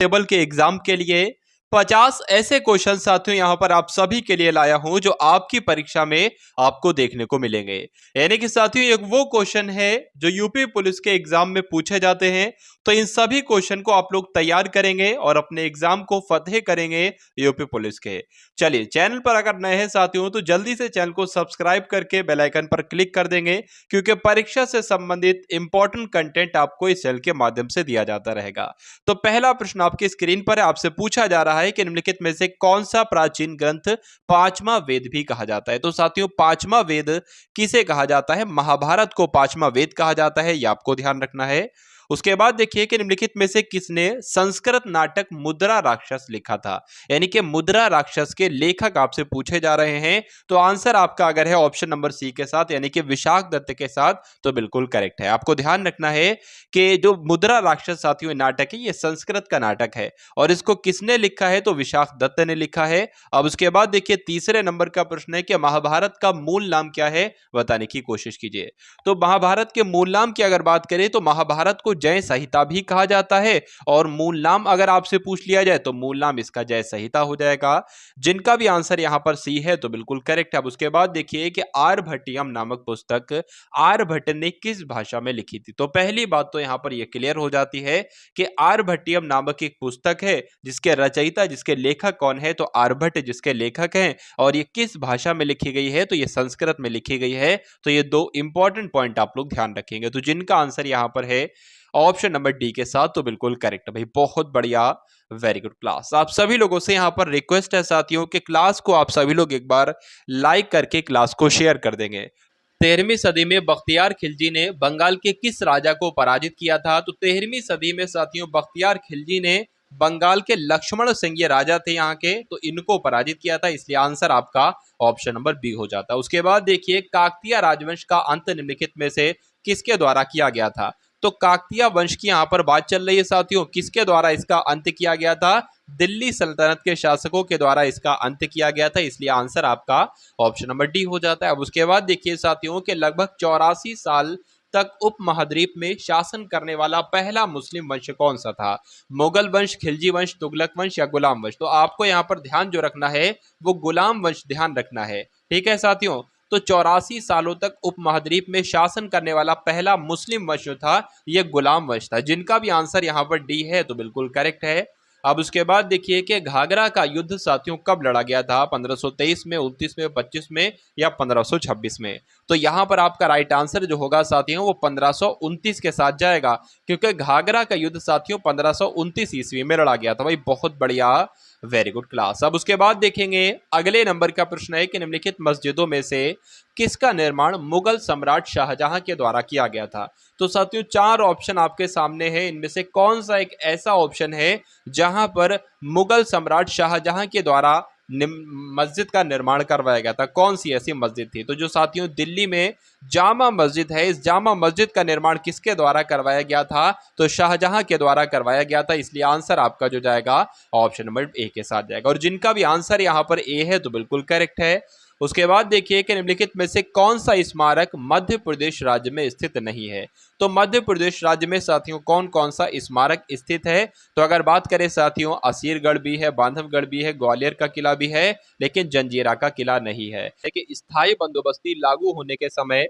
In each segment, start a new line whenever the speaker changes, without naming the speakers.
Table के exam के लिए 50 ऐसे क्वेश्चन साथियों यहां पर आप सभी के लिए लाया हूं जो आपकी परीक्षा में आपको देखने को मिलेंगे। यानी कि साथियों एक वो क्वेश्चन है जो यूपी पुलिस के एग्जाम में पूछे जाते हैं। तो इन सभी क्वेश्चन को आप लोग तैयार करेंगे और अपने एग्जाम को फतेह करेंगे यूपी पुलिस के। चलिए, चैनल पर अगर नए हैं साथियों तो जल्दी से चैनल को सब्सक्राइब करके बेल आइकन पर क्लिक कर देंगे, क्योंकि परीक्षा से संबंधित इंपॉर्टेंट कंटेंट आपको इस चैनल के माध्यम से दिया जाता रहेगा। तो पहला प्रश्न आपकी स्क्रीन पर है, आपसे पूछा जा रहा है कि निम्नलिखित में से कौन सा प्राचीन ग्रंथ पांचवा वेद भी कहा जाता है। तो साथियों पांचवा वेद किसे कहा जाता है? महाभारत को पांचवा वेद कहा जाता है, यह आपको ध्यान रखना है। उसके बाद देखिए कि निम्नलिखित में से किसने संस्कृत नाटक मुद्रा राक्षस लिखा था। यानी कि मुद्रा राक्षस के लेखक आपसे पूछे जा रहे हैं। तो आंसर आपका अगर है ऑप्शन नंबर सी के साथ यानी कि विशाख दत्त के साथ, तो बिल्कुल करेक्ट है। आपको ध्यान रखना है कि जो मुद्रा राक्षस साथियों नाटक है ये संस्कृत का नाटक है और इसको किसने लिखा है? तो विशाख दत्त ने लिखा है। अब उसके बाद देखिए तीसरे नंबर का प्रश्न है कि महाभारत का मूल नाम क्या है, बताने की कोशिश कीजिए। तो महाभारत के मूल नाम की अगर बात करें तो महाभारत को जय संहिता भी कहा जाता है और मूल नाम अगर आपसे पूछ लिया जाए तो मूल नाम इसका जय संहिता हो जाएगा। जिनका भी आंसर यहां पर सी है तो बिल्कुल करेक्ट है। अब उसके बाद देखिए कि आर्यभट्टियम नामक पुस्तक आर्यभट्ट ने किस भाषा में लिखी थी। तो पहली बात तो यहां पर यह क्लियर हो जाती है कि आर्यभट्टियम नामक एक पुस्तक है जिसके रचयिता जिसके लेखक कौन है? तो आर्यभट्ट जिसके लेखक हैं। और ये किस भाषा में लिखी गई है? तो ये संस्कृत में लिखी गई है। तो ये दो इंपॉर्टेंट पॉइंट आप लोग ध्यान रखेंगे। तो जिनका आंसर यहां पर है ऑप्शन नंबर डी के साथ, तो बिल्कुल करेक्ट है भाई, बहुत बढ़िया, वेरी गुड क्लास। आप सभी लोगों से यहां पर रिक्वेस्ट है साथियों कि क्लास को आप सभी लोग एक बार लाइक करके क्लास को शेयर कर देंगे। 13वीं सदी में बख्तियार खिलजी ने बंगाल के किस राजा को पराजित किया था? तो 13वीं सदी में साथियों बख्तियार खिलजी ने बंगाल के लक्ष्मण सिंह ये राजा थे यहाँ के, तो इनको पराजित किया था, इसलिए आंसर आपका ऑप्शन नंबर बी हो जाता है। उसके बाद देखिए काकतीय राजवंश का अंत निम्नलिखित में से किसके द्वारा किया गया था? तो काकतीय वंश की यहाँ पर बात चल रही है साथियों, किसके द्वारा इसका अंत किया गया था? दिल्ली सल्तनत के शासकों के द्वारा इसका अंत किया गया था, इसलिए आंसर आपका ऑप्शन नंबर डी हो जाता है। अब उसके बाद देखिए साथियों के लगभग 84 साल तक उपमहाद्वीप में शासन करने वाला पहला मुस्लिम वंश कौन सा था? मुगल वंश, खिलजी वंश, तुगलक वंश या गुलाम वंश? तो आपको यहाँ पर ध्यान जो रखना है वो गुलाम वंश ध्यान रखना है, ठीक है साथियों। तो 84 सालों तक उपमहाद्वीप में शासन करने वाला पहला मुस्लिम वंश था यह गुलाम वंश था। जिनका भी आंसर यहाँ पर डी है तो बिल्कुल करेक्ट है। अब उसके बाद देखिए कि घाघरा का युद्ध साथियों कब लड़ा गया था? 1523 में, 29 में, 25 में या 1526 में? तो यहां पर आपका राइट आंसर जो होगा साथियों वो 1529 के साथ जाएगा, क्योंकि घाघरा का युद्ध साथियों 1529 ईस्वी में लड़ा गया था भाई, बहुत बढ़िया, वेरी गुड क्लास। अब उसके बाद देखेंगे अगले नंबर का प्रश्न है कि निम्नलिखित मस्जिदों में से किसका निर्माण मुगल सम्राट शाहजहां के द्वारा किया गया था? तो साथियों 4 ऑप्शन आपके सामने हैं, इनमें से कौन सा एक ऐसा ऑप्शन है जहां पर मुगल सम्राट शाहजहां के द्वारा मस्जिद का निर्माण करवाया गया था? कौन सी ऐसी मस्जिद थी? तो जो साथियों दिल्ली में जामा मस्जिद है, इस जामा मस्जिद का निर्माण किसके द्वारा करवाया गया था? तो शाहजहां के द्वारा करवाया गया था, इसलिए आंसर आपका जो जाएगा ऑप्शन नंबर ए के साथ जाएगा। और जिनका भी आंसर यहां पर ए है तो बिल्कुल करेक्ट है। उसके बाद देखिए कि निम्नलिखित में से कौन सा स्मारक मध्य प्रदेश राज्य में स्थित नहीं है? तो मध्य प्रदेश राज्य में साथियों कौन कौन सा स्मारक स्थित है? तो अगर बात करें साथियों असीरगढ़ भी है, बांधवगढ़ भी है, ग्वालियर का किला भी है, लेकिन जंजीरा का किला नहीं है। लेकिन स्थायी बंदोबस्ती लागू होने के समय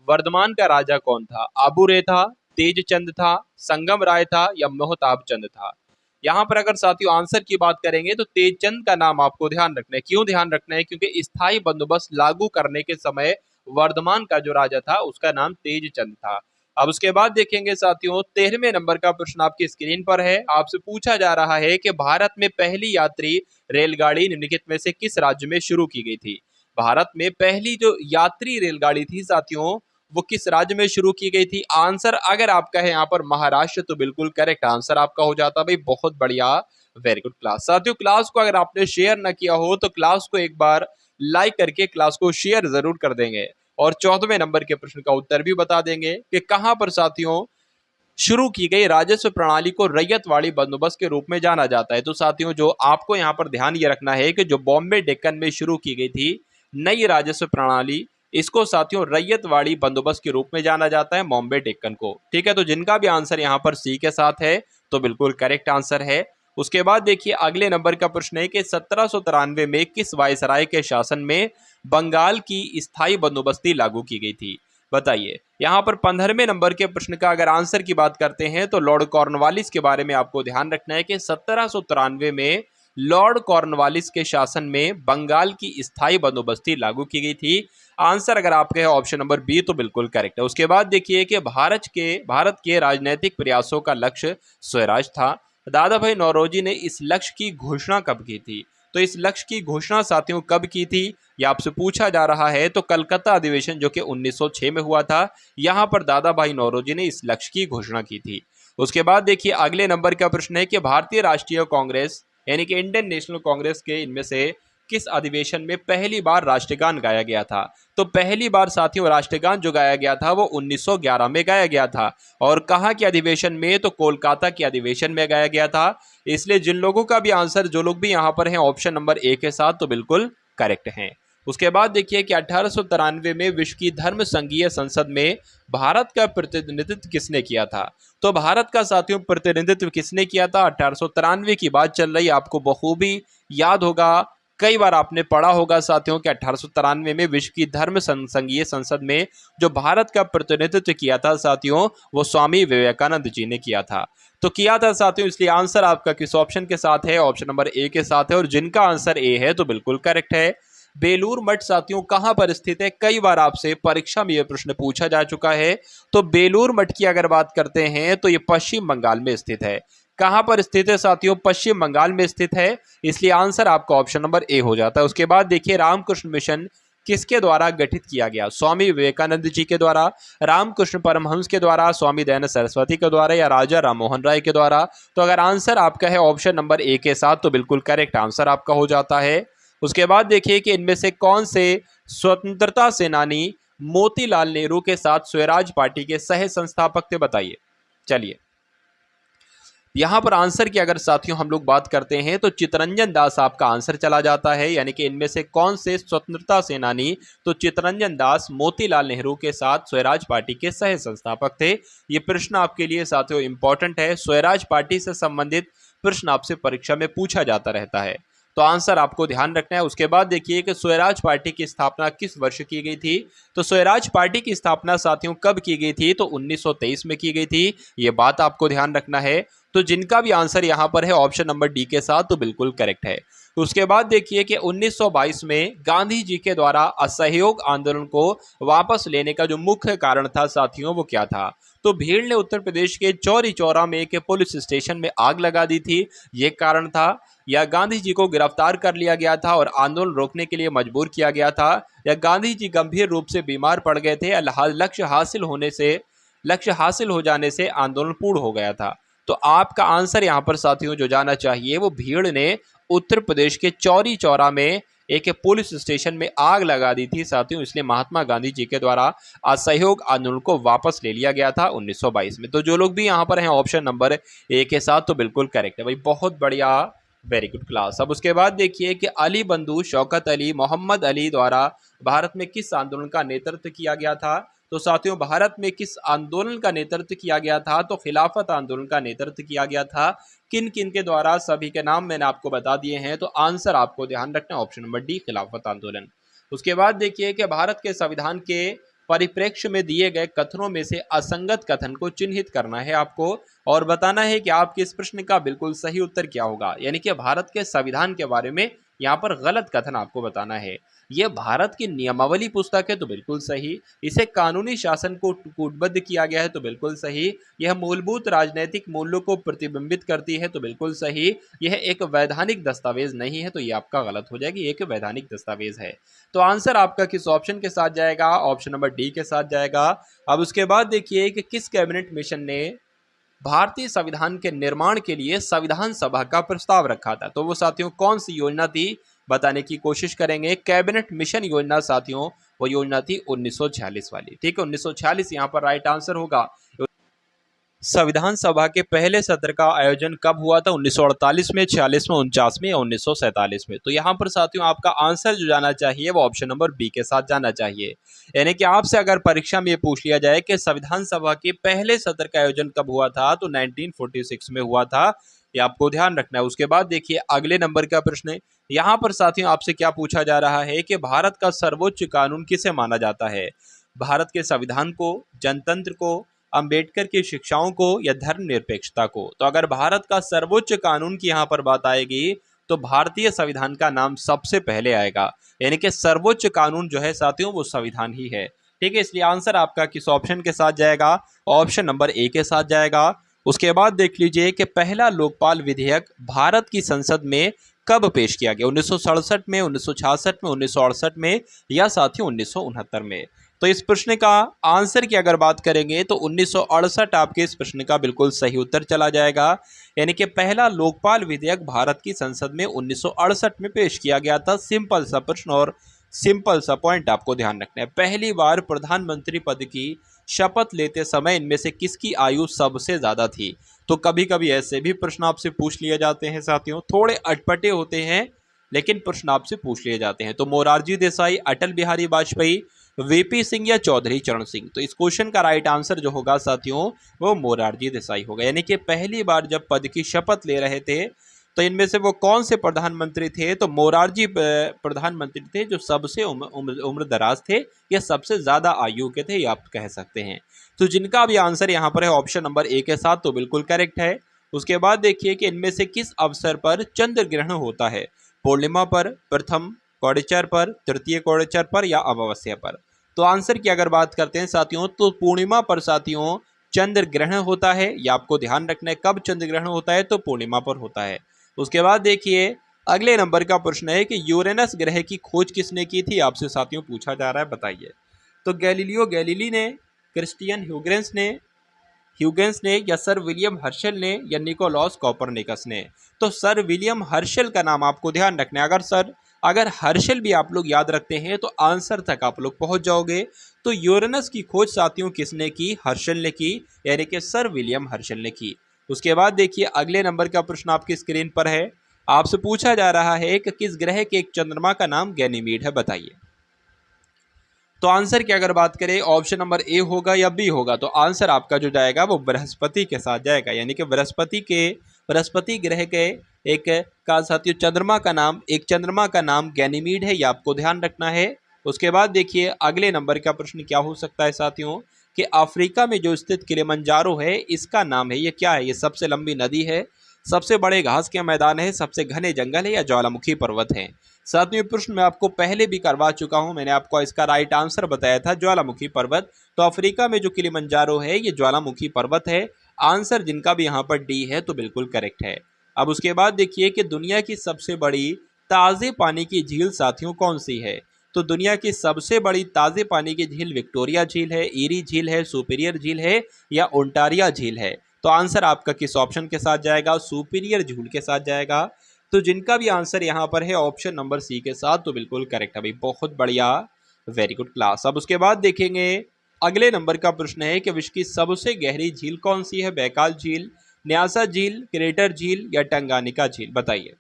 वर्धमान का राजा कौन था? आबूरे था, तेजचंद था, संगम राय था या मोहताब चंद था? यहाँ पर अगर साथियों आंसर की बात करेंगे तो तेजचंद का नाम आपको ध्यान रखना है। क्यों ध्यान रखना है? क्योंकि स्थायी बंदोबस्त लागू करने के समय वर्धमान का जो राजा था उसका नाम तेजचंद था। अब उसके बाद देखेंगे साथियों 13वें नंबर का प्रश्न आपकी स्क्रीन पर है, आपसे पूछा जा रहा है कि भारत में पहली यात्री रेलगाड़ी निम्नलिखित में से किस राज्य में शुरू की गई थी? भारत में पहली जो यात्री रेलगाड़ी थी साथियों वो किस राज्य में शुरू की गई थी? आंसर अगर आपका है यहाँ पर महाराष्ट्र, तो बिल्कुल करेक्ट आंसर आपका हो जाता है भाई, बहुत बढ़िया, वेरी गुड क्लास। साथियों क्लास को अगर आपने शेयर न किया हो तो क्लास को एक बार लाइक करके क्लास को शेयर जरूर कर देंगे और 14वें नंबर के प्रश्न का उत्तर भी बता देंगे कि कहां पर साथियों शुरू की गई राजस्व प्रणाली को रैयतवाड़ी बंदोबस्त के रूप में जाना जाता है? तो साथियों जो आपको यहाँ पर ध्यान ये रखना है कि जो बॉम्बे डेक्कन में शुरू की गई थी नई राजस्व प्रणाली, इसको साथियों रैयतवाड़ी बंदोबस्त के रूप में जाना जाता है, बॉम्बे डेक्कन को, ठीक है। तो जिनका भी आंसर यहाँ पर सी के साथ है तो बिल्कुल करेक्ट आंसर है। उसके बाद देखिए अगले नंबर का प्रश्न है कि 1793 में किस वायसराय के शासन में बंगाल की स्थायी बंदोबस्ती लागू की गई थी? बताइए। यहाँ पर 15वें नंबर के प्रश्न का अगर आंसर की बात करते हैं तो लॉर्ड कॉर्नवालिस के बारे में आपको ध्यान रखना है कि 1793 में लॉर्ड कॉर्नवालिस के शासन में बंगाल की स्थायी बंदोबस्ती लागू की गई थी। आंसर अगर आपके है ऑप्शन नंबर बी तो बिल्कुल करेक्ट है। उसके बाद देखिए कि भारत के राजनीतिक प्रयासों का लक्ष्य स्वराज था। दादा भाई नौरोजी ने इस लक्ष्य की घोषणा कब की थी? तो इस लक्ष्य की घोषणा साथियों कब की थी ये आपसे पूछा जा रहा है। तो कलकत्ता अधिवेशन जो कि 1906 में हुआ था, यहां पर दादा भाई नौरोजी ने इस लक्ष्य की घोषणा की थी। उसके बाद देखिए अगले नंबर का प्रश्न है कि भारतीय राष्ट्रीय कांग्रेस यानी कि इंडियन नेशनल कांग्रेस के इनमें से किस अधिवेशन में पहली बार राष्ट्रगान गाया गया था? तो पहली बार साथियों राष्ट्रगान जो गाया गया था वो 1911 में गाया गया था। और कहाँ के अधिवेशन में? तो कोलकाता के अधिवेशन में गाया गया था। इसलिए जिन लोगों का भी आंसर जो लोग भी यहाँ पर हैं ऑप्शन नंबर ए के साथ तो बिल्कुल करेक्ट हैं। उसके बाद देखिए कि 1893 में विश्व की धर्म संघीय संसद में भारत का प्रतिनिधित्व किसने किया था? तो भारत का साथियों प्रतिनिधित्व किसने किया था? 1893 की बात चल रही है, आपको बखूबी याद होगा, कई बार आपने पढ़ा होगा साथियों कि 1893 में विश्व की धर्म संघीय संसद में जो भारत का प्रतिनिधित्व किया था साथियों वो स्वामी विवेकानंद जी ने किया था। तो किया था साथियों, इसलिए आंसर आपका किस ऑप्शन के साथ है? ऑप्शन नंबर ए के साथ है। और जिनका आंसर ए है तो बिल्कुल करेक्ट है। बेलूर मठ साथियों कहां पर स्थित है? कई बार आपसे परीक्षा में यह प्रश्न पूछा जा चुका है। तो बेलूर मठ की अगर बात करते हैं तो यह पश्चिम बंगाल में स्थित है। कहां पर स्थित है साथियों? पश्चिम बंगाल में स्थित है। इसलिए आंसर आपका ऑप्शन नंबर ए हो जाता है। उसके बाद देखिए रामकृष्ण मिशन किसके द्वारा गठित किया गया? स्वामी विवेकानंद जी के द्वारा, रामकृष्ण परमहंस के द्वारा, स्वामी दयानंद सरस्वती के द्वारा या राजा राममोहन राय के द्वारा? तो अगर आंसर आपका है ऑप्शन नंबर ए के साथ तो बिल्कुल करेक्ट आंसर आपका हो जाता है। उसके बाद देखिए कि इनमें से कौन से स्वतंत्रता सेनानी मोतीलाल नेहरू के साथ स्वराज पार्टी के सह संस्थापक थे? बताइए। चलिए यहां पर आंसर की अगर साथियों हम लोग बात करते हैं तो चित्तरंजन दास आपका आंसर चला जाता है। यानी कि इनमें से कौन से स्वतंत्रता सेनानी? तो चित्तरंजन दास मोतीलाल नेहरू के साथ स्वराज पार्टी के सह संस्थापक थे। ये प्रश्न आपके लिए साथियों इंपॉर्टेंट है। स्वराज पार्टी से संबंधित प्रश्न आपसे परीक्षा में पूछा जाता रहता है, तो आंसर आपको ध्यान रखना है। उसके बाद देखिए कि स्वराज पार्टी की स्थापना किस वर्ष की गई थी? तो स्वराज पार्टी की स्थापना साथियों कब की गई थी? तो 1923 में की गई थी। ये बात आपको ध्यान रखना है। तो जिनका भी आंसर यहां पर है ऑप्शन नंबर डी के साथ तो बिल्कुल करेक्ट है। उसके बाद देखिए कि 1922 में गांधी जी के द्वारा असहयोग आंदोलन को वापस लेने का जो मुख्य कारण था साथियों वो क्या था? तो भीड़ ने उत्तर प्रदेश के चौरी चौरा में एक पुलिस स्टेशन में आग लगा दी थी, ये कारण था? या गांधी जी को गिरफ्तार कर लिया गया था और आंदोलन रोकने के लिए मजबूर किया गया था? या गांधी जी गंभीर रूप से बीमार पड़ गए थे? लक्ष्य हासिल हो जाने से आंदोलन पूर्ण हो गया था? तो आपका आंसर यहां पर साथियों जो जाना चाहिए वो भीड़ ने उत्तर प्रदेश के चौरी चौरा में एक पुलिस स्टेशन में आग लगा दी थी साथियों, इसलिए महात्मा गांधी जी के द्वारा असहयोग आंदोलन को वापस ले लिया गया था 1922 में। तो जो लोग भी यहाँ पर हैं ऑप्शन नंबर ए के साथ तो बिल्कुल करेक्ट है भाई, बहुत बढ़िया, वेरी गुड क्लास। अब उसके बाद देखिए कि अली बंधु शौकत अली मोहम्मद अली द्वारा भारत में किस आंदोलन का नेतृत्व किया गया था? तो साथियों भारत में किस आंदोलन का नेतृत्व किया गया था? तो खिलाफत आंदोलन का नेतृत्व किया गया था। किन किन के द्वारा? सभी के नाम मैंने आपको बता दिए हैं। तो आंसर आपको ध्यान रखना है ऑप्शन नंबर डी खिलाफत आंदोलन। उसके बाद देखिए कि भारत के संविधान के परिप्रेक्ष्य में दिए गए कथनों में से असंगत कथन को चिन्हित करना है आपको और बताना है कि आपके इस प्रश्न का बिल्कुल सही उत्तर क्या होगा। यानी कि भारत के संविधान के बारे में यहाँ पर गलत कथन आपको बताना है। यह भारत की नियमावली पुस्तक है तो बिल्कुल सही। इसे कानूनी शासन को कूटबद्ध किया गया है तो बिल्कुल सही। यह मूलभूत राजनीतिक मूल्यों को प्रतिबिंबित करती है तो बिल्कुल सही। यह एक वैधानिक दस्तावेज नहीं है तो यह आपका गलत हो जाएगी, एक वैधानिक दस्तावेज है। तो आंसर आपका किस ऑप्शन के साथ जाएगा? ऑप्शन नंबर डी के साथ जाएगा। अब उसके बाद देखिए कि किस कैबिनेट मिशन ने भारतीय संविधान के निर्माण के लिए संविधान सभा का प्रस्ताव रखा था? तो वो साथियों कौन सी योजना थी बताने की कोशिश करेंगे। कैबिनेट मिशन योजना साथियों वो योजना थी 1946 वाली। ठीक है, 1946 यहाँ पर राइट आंसर होगा। संविधान सभा के पहले सत्र का आयोजन कब हुआ था? 1948 में, 46 में, 49 में या 1947 में? तो यहाँ पर साथियों आपका आंसर जो जाना चाहिए वो ऑप्शन नंबर बी के साथ जाना चाहिए। यानी कि आपसे अगर परीक्षा में ये पूछ लिया जाए कि संविधान सभा के पहले सत्र का आयोजन कब हुआ था तो 1946 में हुआ था। ये आपको ध्यान रखना है। उसके बाद देखिए अगले नंबर का प्रश्न है, यहाँ पर साथियों आपसे क्या पूछा जा रहा है कि भारत का सर्वोच्च कानून किसे माना जाता है? भारत के संविधान को, जनतंत्र को, अंबेडकर की शिक्षाओं को या धर्मनिरपेक्षता को? तो अगर भारत का सर्वोच्च कानून की यहाँ पर बात आएगी तो भारतीय संविधान का नाम सबसे पहले आएगा, यानी कि सर्वोच्च कानून जो है साथियों वो संविधान ही है। ठीक है, इसलिए आंसर आपका किस ऑप्शन के साथ जाएगा? ऑप्शन नंबर ए के साथ जाएगा। उसके बाद देख लीजिए कि पहला लोकपाल विधेयक भारत की संसद में कब पेश किया गया? 1967 में, 1966 में, 1968 में या साथियों 1969 में? तो इस प्रश्न का आंसर की अगर बात करेंगे तो 1968 आपके इस प्रश्न का बिल्कुल सही उत्तर चला जाएगा, यानी कि पहला लोकपाल विधेयक भारत की संसद में 1968 में पेश किया गया था। सिंपल सा प्रश्न और सिंपल सा पॉइंट आपको ध्यान रखना है। पहली बार प्रधानमंत्री पद की शपथ लेते समय इनमें से किसकी आयु सबसे ज्यादा थी? तो कभी कभी ऐसे भी प्रश्न आपसे पूछ लिए जाते हैं साथियों, थोड़े अटपटे होते हैं लेकिन प्रश्न आपसे पूछ लिए जाते हैं। तो मोरारजी देसाई, अटल बिहारी वाजपेयी, वीपी सिंह या चौधरी चरण सिंह? तो इस क्वेश्चन का राइट आंसर जो होगा साथियों वो मोरारजी देसाई होगा, यानी कि पहली बार जब पद की शपथ ले रहे थे तो इनमें से वो कौन से प्रधानमंत्री थे? तो मोरारजी प्रधानमंत्री थे जो सबसे उम्र दराज थे या सबसे ज्यादा आयु के थे, ये आप कह सकते हैं। तो जिनका भी आंसर यहाँ पर है ऑप्शन नंबर ए के साथ तो बिल्कुल करेक्ट है। उसके बाद देखिए कि इनमें से किस अवसर पर चंद्र ग्रहण होता है? पूर्णिमा पर, प्रथम कौड़िचर पर, तृतीय कौड़िचर पर या अमावस्या पर? तो आंसर की अगर बात करते हैं साथियों तो पूर्णिमा पर साथियों चंद्र ग्रहण होता है, या आपको ध्यान रखना है कब चंद्र ग्रहण होता है, तो पूर्णिमा पर होता है। उसके बाद देखिए अगले नंबर का प्रश्न है कि यूरेनस ग्रह की खोज किसने की थी? आपसे साथियों पूछा जा रहा है, बताइए। तो गैलीलियो गैलीली ने, क्रिस्टियन ह्यूगेंस ने या सर विलियम हर्शल ने या निकोलॉस कॉपरनिकस ने? तो सर विलियम हर्शल का नाम आपको ध्यान रखना है। अगर हर्शल भी आप लोग याद रखते हैं तो आंसर तक आप लोग पहुंच जाओगे। तो यूरेनस की खोज साथियों किसने की? हर्शल ने की, यानी कि सर विलियम हर्शल ने की। उसके बाद देखिए अगले नंबर का प्रश्न आपकी स्क्रीन पर है। आपसे पूछा जा रहा है कि किस ग्रह के एक चंद्रमा का नाम गैनीमीड है? बताइए। तो आंसर की अगर बात करें ऑप्शन नंबर ए होगा या बी होगा? तो आंसर आपका जो जाएगा वो बृहस्पति के साथ जाएगा, यानी कि बृहस्पति ग्रह के एक का साथियों चंद्रमा का नाम गैनीमीड है, ये आपको ध्यान रखना है। उसके बाद देखिए अगले नंबर का प्रश्न क्या हो सकता है साथियों कि अफ्रीका में जो स्थित किलिमंजारो है इसका नाम है, ये क्या है? ये सबसे लंबी नदी है, सबसे बड़े घास के मैदान है, सबसे घने जंगल है या ज्वालामुखी पर्वत है? सातवें प्रश्न मैं आपको पहले भी करवा चुका हूं, मैंने आपको इसका राइट आंसर बताया था ज्वालामुखी पर्वत। तो अफ्रीका में जो किलिमंजारो है ये ज्वालामुखी पर्वत है। आंसर जिनका भी यहाँ पर डी है तो बिल्कुल करेक्ट है। अब उसके बाद देखिए कि दुनिया की सबसे बड़ी ताजे पानी की झील साथियों कौन सी है? तो दुनिया की सबसे बड़ी ताजे पानी की झील विक्टोरिया झील है, ईरी झील है, सुपीरियर झील है या ओंटारिया झील है? तो आंसर आपका किस ऑप्शन के साथ जाएगा? सुपीरियर झील के साथ जाएगा। तो जिनका भी आंसर यहाँ पर है ऑप्शन नंबर सी के साथ तो बिल्कुल करेक्ट है भाई, बहुत बढ़िया, वेरी गुड क्लास। अब उसके बाद देखेंगे अगले नंबर का प्रश्न है कि विश्व की सबसे गहरी झील कौन सी है? बैकाल झील, न्यासा झील, क्रेटर झील या टंगानिका झील? बताइए।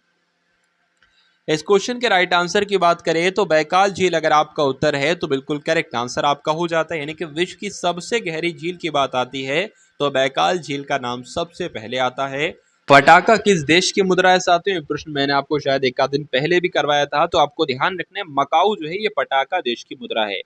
इस क्वेश्चन के राइट आंसर की बात करें तो बैकाल झील अगर आपका उत्तर है तो बिल्कुल करेक्ट आंसर आपका हो जाता है, यानी कि विश्व की सबसे गहरी झील की बात आती है तो बैकाल झील का नाम सबसे पहले आता है। पटाखा किस देश की मुद्रा है साथियों? ये प्रश्न मैंने आपको शायद एक आध दिन पहले भी करवाया था, तो आपको ध्यान रखना है मकाऊ जो है ये पटाखा देश की मुद्रा है।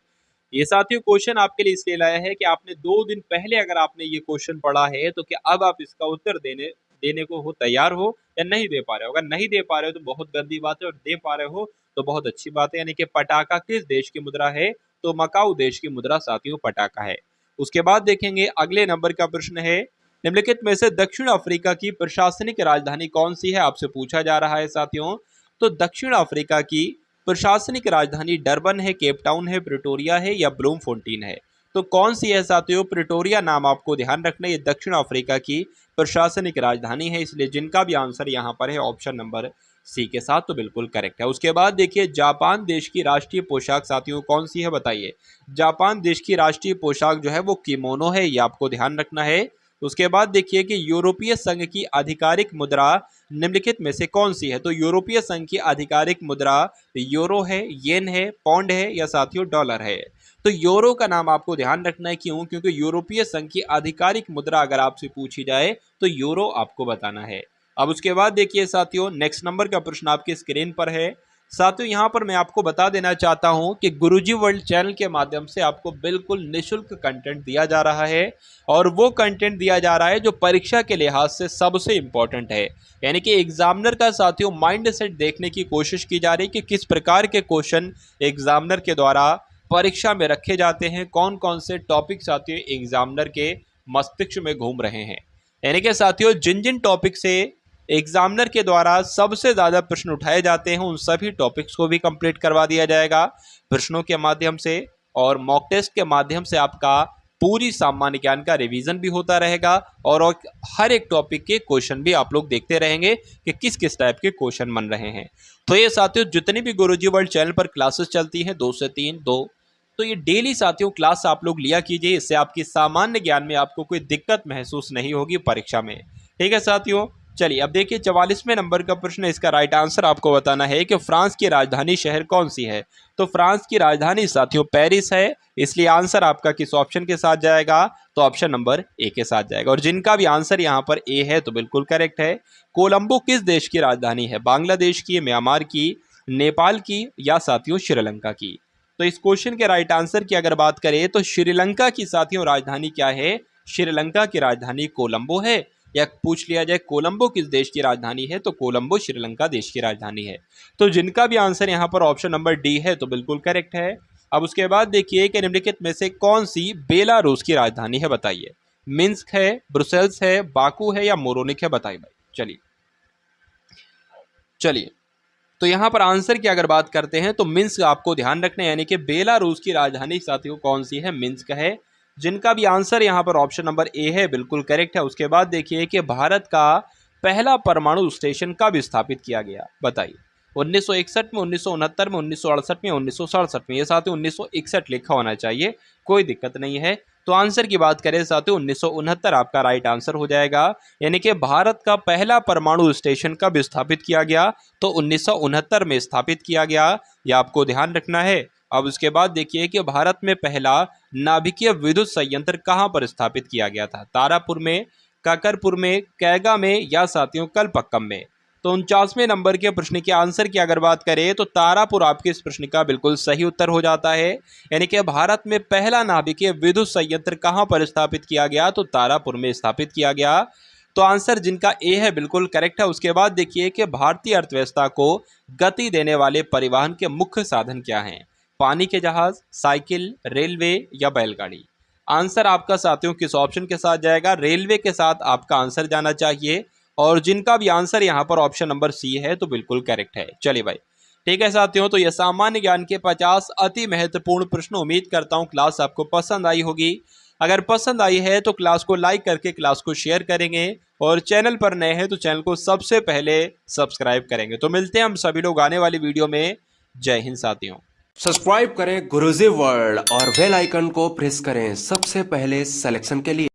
ये साथियों क्वेश्चन आपके लिए इसलिए लाया है कि आपने 2 दिन पहले अगर आपने ये क्वेश्चन पढ़ा है तो क्या अब आप इसका उत्तर देने देने को हो तैयार हो या नहीं दे पा रहे हो? अगर नहीं दे पा रहे हो तो बहुत गंदी बात है, और दे पा रहे हो तो बहुत अच्छी बात है। यानी कि पटाखा किस देश की मुद्रा है? तो मकाऊ देश की मुद्रा साथियों पटाखा है। उसके बाद देखेंगे अगले नंबर का प्रश्न है, निम्नलिखित में से दक्षिण अफ्रीका की प्रशासनिक राजधानी कौन सी है? आपसे पूछा जा रहा है साथियों। तो दक्षिण अफ्रीका की प्रशासनिक राजधानी डरबन है, केप टाउन है, प्रिटोरिया है या ब्लूमफोंटेन है? तो कौन सी है साथियों? प्रिटोरिया नाम आपको ध्यान रखना है, ये दक्षिण अफ्रीका की प्रशासनिक राजधानी है। इसलिए जिनका भी आंसर यहाँ पर है ऑप्शन नंबर सी के साथ तो बिल्कुल करेक्ट है। उसके बाद देखिए जापान देश की राष्ट्रीय पोशाक साथियों कौन सी है? बताइए। जापान देश की राष्ट्रीय पोशाक जो है वो किमोनो है, ये आपको ध्यान रखना है। उसके बाद देखिए कि यूरोपीय संघ की आधिकारिक मुद्रा निम्नलिखित में से कौन सी है? तो यूरोपीय संघ की आधिकारिक मुद्रा यूरो है, येन है, पौंड है या साथियों डॉलर है? तो यूरो का नाम आपको ध्यान रखना है, क्यों? क्योंकि यूरोपीय संघ की आधिकारिक मुद्रा अगर आपसे पूछी जाए तो यूरो आपको बताना है। अब उसके बाद देखिए साथियों, नेक्स्ट नंबर का प्रश्न आपकी स्क्रीन पर है। साथियों यहाँ पर मैं आपको बता देना चाहता हूं कि गुरुजी वर्ल्ड चैनल के माध्यम से आपको बिल्कुल निःशुल्क कंटेंट दिया जा रहा है, और वो कंटेंट दिया जा रहा है जो परीक्षा के लिहाज से सबसे इंपॉर्टेंट है। यानी कि एग्जामिनर का साथियों माइंड सेट देखने की कोशिश की जा रही है कि किस प्रकार के क्वेश्चन एग्जामिनर के द्वारा परीक्षा में रखे जाते हैं, कौन कौन से टॉपिक साथियों एग्जामिनर के मस्तिष्क में घूम रहे हैं। यानी कि साथियों जिन जिन टॉपिक से एग्जामिनर के द्वारा सबसे ज़्यादा प्रश्न उठाए जाते हैं उन सभी टॉपिक्स को भी कंप्लीट करवा दिया जाएगा प्रश्नों के माध्यम से, और मॉक टेस्ट के माध्यम से आपका पूरी सामान्य ज्ञान का रिवीजन भी होता रहेगा, और हर एक टॉपिक के क्वेश्चन भी आप लोग देखते रहेंगे कि किस किस टाइप के क्वेश्चन बन रहे हैं। तो ये साथियों जितनी भी गुरुजी वर्ल्ड चैनल पर क्लासेस चलती हैं 2 से 3 तो ये डेली साथियों क्लास आप लोग लिया कीजिए। इससे आपकी सामान्य ज्ञान में आपको कोई दिक्कत महसूस नहीं होगी परीक्षा में। ठीक है साथियों, चलिए अब देखिए 44वें नंबर का प्रश्न। इसका राइट आंसर आपको बताना है कि फ्रांस की राजधानी शहर कौन सी है। तो फ्रांस की राजधानी साथियों पेरिस है, इसलिए आंसर आपका किस ऑप्शन के साथ जाएगा, तो ऑप्शन नंबर ए के साथ जाएगा। और जिनका भी आंसर यहाँ पर ए है तो बिल्कुल करेक्ट है। कोलंबो किस देश की राजधानी है, बांग्लादेश की, म्यांमार की, नेपाल की, या साथियों श्रीलंका की। तो इस क्वेश्चन के राइट आंसर की अगर बात करें तो श्रीलंका की साथियों राजधानी क्या है, श्रीलंका की राजधानी कोलंबो है। या पूछ लिया जाए कोलंबो किस देश की राजधानी है, तो कोलंबो श्रीलंका देश की राजधानी है। तो जिनका भी आंसर यहाँ पर ऑप्शन नंबर डी है तो बिल्कुल करेक्ट है। अब उसके बाद देखिए कि निम्नलिखित में से कौन सी बेलारूस की राजधानी है, बताइए। मिन्स्क है, ब्रुसेल्स है, बाकू है, या मोरोनिक है, बताइए भाई। चलिए तो यहाँ पर आंसर की अगर बात करते हैं तो मिन्स्क आपको ध्यान रखना है, यानी कि बेलारूस की राजधानी साथियों कौन सी है, मिन्स्क है। जिनका भी आंसर यहाँ पर ऑप्शन नंबर ए है बिल्कुल करेक्ट है। उसके बाद देखिए कि भारत का पहला परमाणु स्टेशन कब स्थापित किया गया, बताइए। 1961 में, 1969 में, 1968 में, 1967 में। ये साथियों 1961 लिखा होना चाहिए, कोई दिक्कत नहीं है। तो आंसर की बात करें साथियों 1969 आपका राइट आंसर हो जाएगा। यानी कि भारत का पहला परमाणु स्टेशन कब स्थापित किया गया, तो 1969 में स्थापित किया गया, यह आपको ध्यान रखना है। अब उसके बाद देखिए कि भारत में पहला नाभिकीय विद्युत संयंत्र कहां पर स्थापित किया गया था, तारापुर में, काकरपुर में, कैगा में, या साथियों कलपक्कम में। तो 49वें नंबर के प्रश्न के आंसर की अगर बात करें तो तारापुर आपके इस प्रश्न का बिल्कुल सही उत्तर हो जाता है। यानी कि भारत में पहला नाभिकीय विद्युत संयंत्र कहां पर स्थापित किया गया, तो तारापुर में स्थापित किया गया। तो आंसर जिनका ए है बिल्कुल करेक्ट है। उसके बाद देखिए कि भारतीय अर्थव्यवस्था को गति देने वाले परिवहन के मुख्य साधन क्या हैं, पानी के जहाज, साइकिल, रेलवे, या बैलगाड़ी। आंसर आपका साथियों किस ऑप्शन के साथ जाएगा, रेलवे के साथ आपका आंसर जाना चाहिए। और जिनका भी आंसर यहाँ पर ऑप्शन नंबर सी है तो बिल्कुल करेक्ट है। चलिए भाई ठीक है साथियों, तो ये सामान्य ज्ञान के 50 अति महत्वपूर्ण प्रश्न। उम्मीद करता हूँ क्लास आपको पसंद आई होगी। अगर पसंद आई है तो क्लास को लाइक करके क्लास को शेयर करेंगे, और चैनल पर नए हैं तो चैनल को सबसे पहले सब्सक्राइब करेंगे। तो मिलते हैं हम सभी लोग आने वाली वीडियो में। जय हिंद साथियों।
सब्सक्राइब करें गुरुजी वर्ल्ड और बेल आइकन को प्रेस करें सबसे पहले सिलेक्शन के लिए।